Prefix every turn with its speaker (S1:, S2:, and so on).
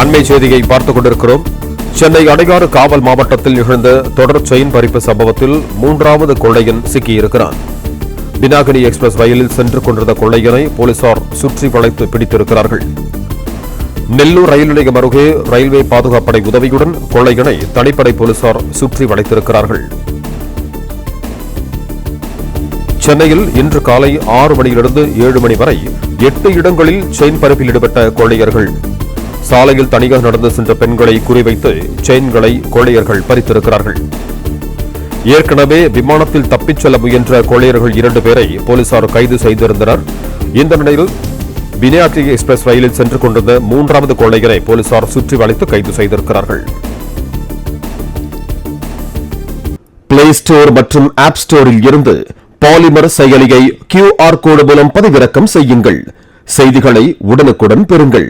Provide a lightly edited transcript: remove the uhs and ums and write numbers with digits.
S1: அண்மை செய்தியை பார்த்துக் கொண்டிருக்கிறோம். சென்னை அடையாறு காவல் மாவட்டத்தில் நிகழ்ந்த தொடர் செயின் பறிப்பு சம்பவத்தில் 3வது கொள்ளையன் சிக்கியிருக்கிறான். பினாகினி எக்ஸ்பிரஸ் ரயிலில் சென்று கொண்டிருந்த கொள்ளையனை போலீசார் சுற்றி வளைத்து பிடித்திருக்கிறார்கள். நெல்லூர் ரயில் நிலையம் அருகே ரயில்வே பாதுகாப்படை உதவியுடன் கொள்ளையனை தனிப்படை போலீசார் சுற்றி வளைத்திருக்கிறார்கள். சென்னையில் இன்று காலை 6 மணியிலிருந்து 7 மணி வரை 8 இடங்களில் செயின் பறிப்பில் ஈடுபட்ட கொள்ளையர்கள் சாலையில் தனியாக நடந்து சென்ற பெண்களை குறிவைத்து செயின்களை கொள்ளையர்கள் பறித்திருக்கிறார்கள். ஏற்கனவே விமானத்தில் தப்பிச் செல்ல முயன்ற கொள்ளையர்கள் 2 பேரை போலீசார் கைது செய்திருந்தனர். இந்த நிலையில் பினாகினி எக்ஸ்பிரஸ் ரயிலில் சென்று கொண்டிருந்த 3வது கொள்ளையரை போலீசார் சுற்றி வளைத்து கைது செய்திருக்கிறார்கள். பிளே ஸ்டோர் மற்றும் ஆப் ஸ்டோரில் இருந்து பாலிமர் செயலியை QR கோடு மூலம் பதிவிறக்கம் செய்யுங்கள். செய்திகளை உடனுக்குடன் பெறுங்கள்.